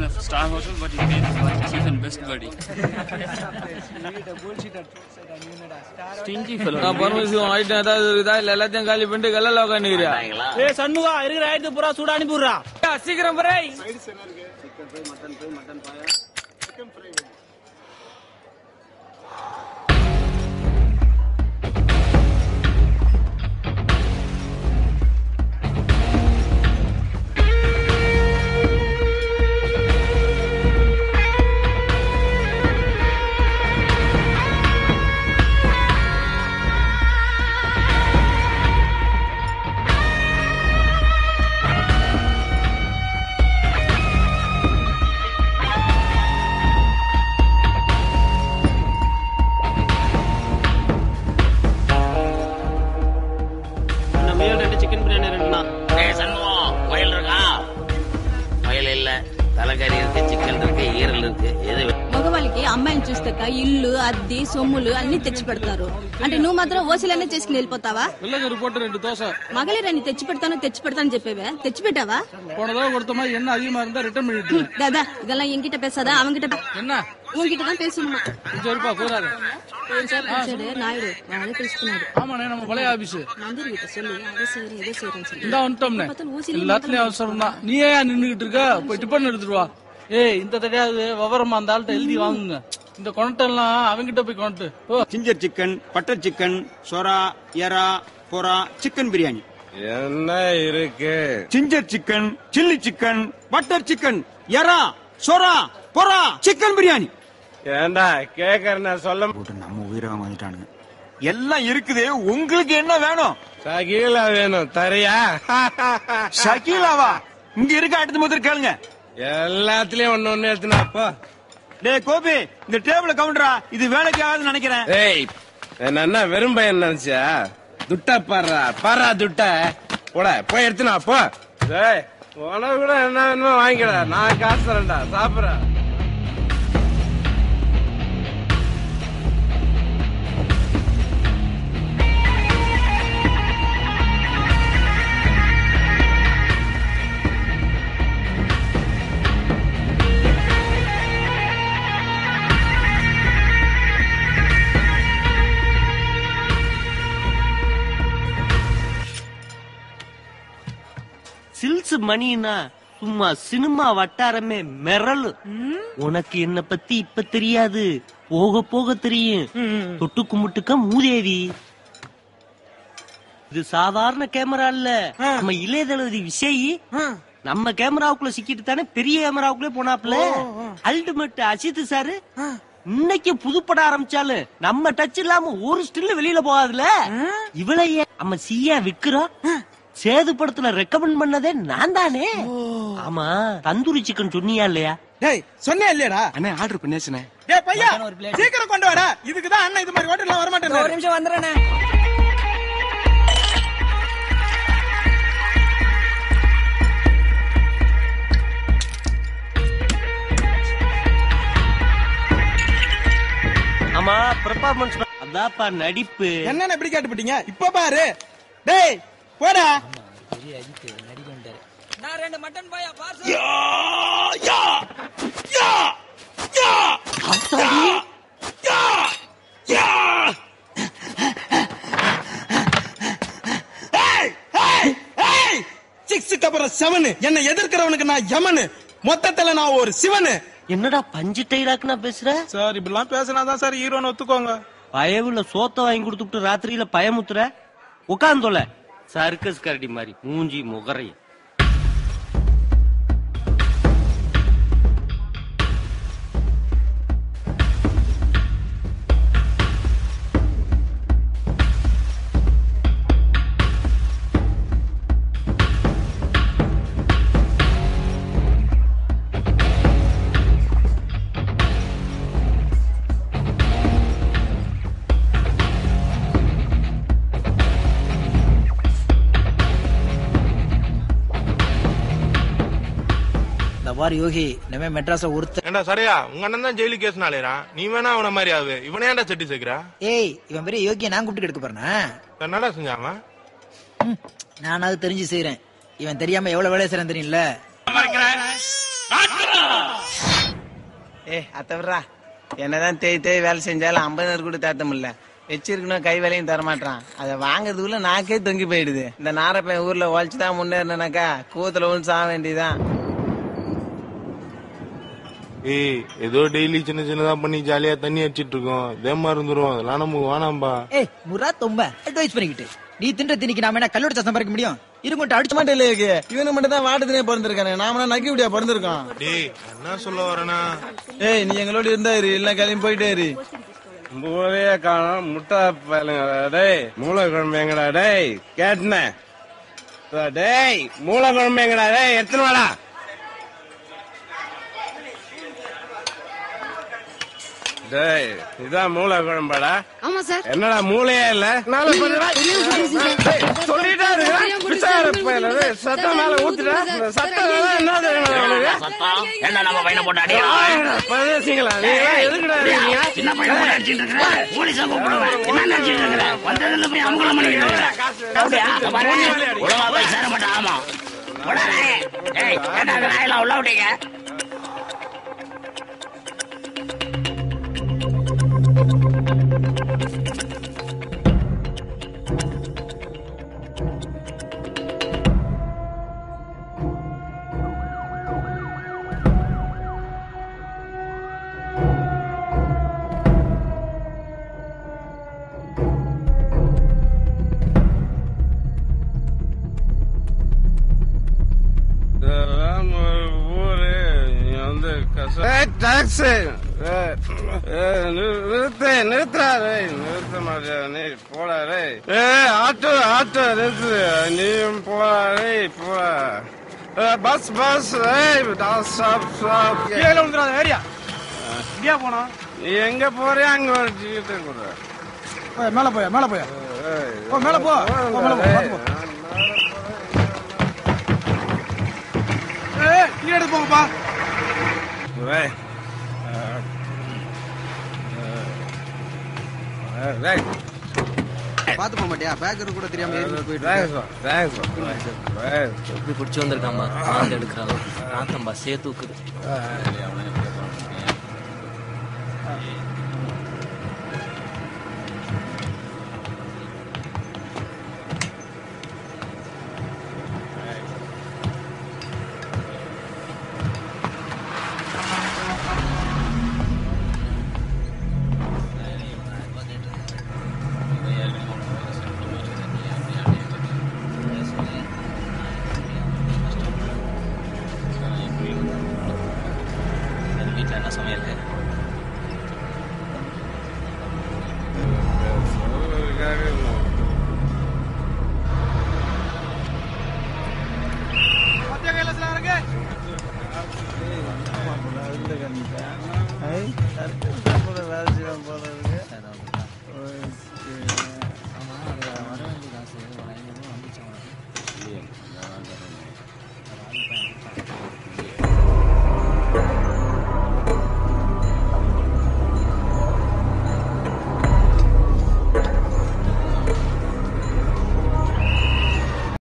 in a star hotel, but he pays for cheap and best buddy. Stingy fellow. நான் permission ஆயிட்டேன். ஏதாவது இதா இல்ல எல்லாத்தையும் காலி பண்ணிட்டு கல்லல உட்காந்துக்கிறியா? ஏய் சண்முகா இருக்கிற ஆயிரத்து பூரா சூடா அனுப்பிடுறா. சீக்கிரம் பரே. Sides என்ன இருக்கு? Chicken fry, mutton fry. Chicken fry. ఇల్లు అద్దె సొమ్ములు అన్ని తెచ్చి పెడతారు అంటే నువ్వు మాత్రం ఓసిలనే చేసుకుని వెళ్ళిపోతావా? మగలేరని తెచ్చి పెడతాను చెప్పేవే తెచ్చి పెట్టావా? దాదా இதெல்லாம் என்கிட்ட பேசாத அவங்கிட்ட உங்ககிட்ட தான் பேசணுமா? நாயுடு அவனே பேசினாரு. ஆமா நம்ம பழைய ஆபீஸ் மந்திரிகிட்ட சொல்லி அதை செய்யறேன் இதை செய்யறேன்னு சொல்லி இந்த வந்துட்டோம்னே எல்லாத்துலயும் அவசரம் தான். நீ ஏன் நின்னுகிட்டு இருக்க? போய் டிபன் எடுத்துட்டு வா. ஏய் இந்த தடையாவது விவரமா அந்த ஆள்கிட்ட எழுதி வாங்குங்க. இந்த கொண்டெல்லாம் அவங்கிட்ட போய் கொண்டு. ஜிஞ்சர் சிக்கன், பட்டர் சிக்கன், சொரா, எரா, பொரா, சிக்கன் பிரியாணி என்ன இருக்கு? Ginger chicken, chilli chicken, butter chicken, எரா, சொரா, பொரா, சிக்கன் பிரியாணி. ஏண்டா கேக்குறேன் சொல்ல போட்டு நம்ம உயிரகம் வந்துட்டானுங்க. எல்லாம் இருக்குது, உங்களுக்கு என்ன வேணும்? ஷகீலா வேணும் தரையா? ஷகீலாவா? இங்க இருக்க அடுத்த முதல் கேளுங்க. எல்லாத்துலயும் ஒண்ணு எடுத்துனாப்பா. டேய் கோபி, இந்த டேபிள கவுண்டரா, இது வேலைக்கு ஆகுதுன்னு நினைக்கிறேன். ஏய் என்ன வெறும் பையன் நினைச்சா? துட்டா பாரா துட்ட போட போய் எடுத்துனா போ. டேய் உனக்கு கூட என்ன வேணுமோ வாங்கிக்கடா, நான் காசு தரேன்டா, சாப்பிடுறேன். சில்ஸ் மணினா சும்மா சினிமா வட்டாரமே மிரளு. உனக்கு என்ன பத்தி இப்ப தெரியாது, போக போக தெரியும். தொட்டு கும்பிட்டுக்க மூதேவி. இது சாதாரண கேமரா இல்ல, நம்ம இளைய தளபதி விஜய் நம்ம கேமராவுக்குள்ள சிக்கிட்டு தானே பெரிய கேமராவுக்குள்ளே போனாப்ல. அல்டிமேட் அஜித் சாரு இன்னைக்கு புதுப்பட ஆரம்பிச்சாலும் நம்ம டச் இல்லாம ஒரு ஸ்டில் வெளியில போகாதுல. இவளையே நம்ம சியா விக்கிறோம். சேது படத்துல ரெக்கமெண்ட் பண்ணதே நான் தானே. ஆமா தந்தூரி சிக்கன் சொன்னியா இல்லையா? டேய் சொன்னே இல்லையடா? அண்ணே ஆர்டர் பண்ணியாச்சுனே. டேய் பையா சீக்கிரம் கொண்டு வாடா. இதுக்கு தான் அண்ணா இது மாதிரி ஹோட்டல்ல வர மாட்டேன். ஒரு நிமிஷம் வந்துறேனே. ஆமா பெர்ஃபார்மன்ஸ் அதாப்பா நடிப்பு. என்னன்னு எப்படி கேட்டுட்டீங்க? இப்ப பாரு. டேய் போடா. நான் ரெண்டு மட்டன் பாயா பார்சல். யா யா யா யா யா யா. ஏய் ஏய் ஏய் 6க்கு அப்புறம் 7. என்ன எதிர்க்கிறவனுக்கு நான் யமனு, மொத்தத்துல நான் ஒரு சிவனு. என்னடா பஞ்சு டைலாக்னா பேசுற? சார் இப்படிலாம் பேசினாதான் சார் ஹீரோன்னு ஒத்துக்கோங்க. பயவுல சோத்த வாங்கி கொடுத்துட்டு ராத்திரியில பயமுத்துற உட்காந்தோல சர்க்கஸ் கரடி மாதிரி மூஞ்சி முகரைய. வார் யோகி நம்ம மெட்ராஸ்ல ஒருத்த ஏண்டா சரியா உங்க அண்ணன் தான் ஜெயிலு கேஸ் நாளேரா, நீ வேணா அவன மாதிரி ஆகு. இவனே ஏன்டா செட்டி சேர்க்கிறா? ஏய் இவன் பெரிய யோகிய நான் கூப்பிட்டு எடுக்க போறேனா? என்னடா செஞ்சாமா? நான் அது தெரிஞ்சு செய்யறேன். இவன் தெரியாம எவ்வளவு வேலை செய்யறேன் தெரியல. அத்தவரா என்னதான் தேய் வேலை செஞ்சாலும் 50 கூட தேத்த முடியல. வச்சிருக்கணும் கை வேலையும் தரமாட்டான். அதை வாங்கறதுக்குள்ள நாக்கே தொங்கி போயிடுது. இந்த நாரப்பையன் ஊர்ல உழைச்சுதான் முன்னேறினாக்கா கூத்துல ஒன்று சாக வேண்டியதான். ஏய் ஏதோ டெய்லி சின்ன சின்னதா பண்ணி ஜாலியா தண்ணி அடிச்சிட்டு இருக்கோம். தேமா இருந்துரும். அதெல்லாம் நமக்கு வேணாம்பா. ஏய் முரா ரொம்ப அட்வைஸ் பண்ணிக்கிட்டு நீ தின்ற திணிக்கு நாம என்ன கல்லூரி சம்பாதிக்க முடியும்? இருங்கட்டு அடிச்சு மாட்டே இல்லையே. இவனு மட்டும் தான் வாட்டத்தினே பிறந்திருக்கானே. நாம நக்கி விடியா பிறந்திருக்கோம். டேய் என்ன சொல்ல வரனா? ஏய் நீ எங்களோட இருந்தா இரு, இல்ல கிளம்பி போயிட்டே இரு. மூளையே காணும் முட்டை பயலுங்கடா டேய். மூளை குழம்பு எங்கடா டேய்? கேட்டன டேய். மூளை குழம்பு எங்கடா டேய்? எத்தனை வாடா? டேய் இதான் மூளை குழம்பாடா? ஆமா சார். என்னடா மூளையே இல்ல? சொல்லிட்டாரு சத்தம் மேல ஊத்துடா. சத்தம் என்ன என்ன நம்ம பையனை போட்டாடி பேசுங்களா? எதுக்குடா சின்ன பையனை போட்டு அடிச்சுட்டு இருக்கிற போலீஸ கூப்பிடுவேன். என்ன நினைச்சிட்டு இருக்கிற? வந்ததுல போய் அமங்கலம் பண்ணிட்டு இருக்கிற உலகா போய் சேர மாட்டேன். ஆமா உள்ள விட்டீங்க. நிறுத்தாரு நிறுத்த மாட்டியா நீ போடாரு. ஆட்டோ ஆட்டோ நிறுத்து. நீயும் போடாரு போடா. பஸ் பஸ் ஏரியா இந்தியா போனா நீ எங்க போறியா? அங்க ஒரு டிக்கெட் கொடு. மேல போயா மேல போயா மேல போ. எடுத்து போங்கப்பா. பாத்து போக மாட்டியா? பேக்கர் கூட தெரியாம எப்படி பிடிச்சி வந்திருக்காமா? எடுக்கிறாங்க ராத்தம்பா சேர்த்துக்குது. வேலை செய்யலாம் போல இருக்கு.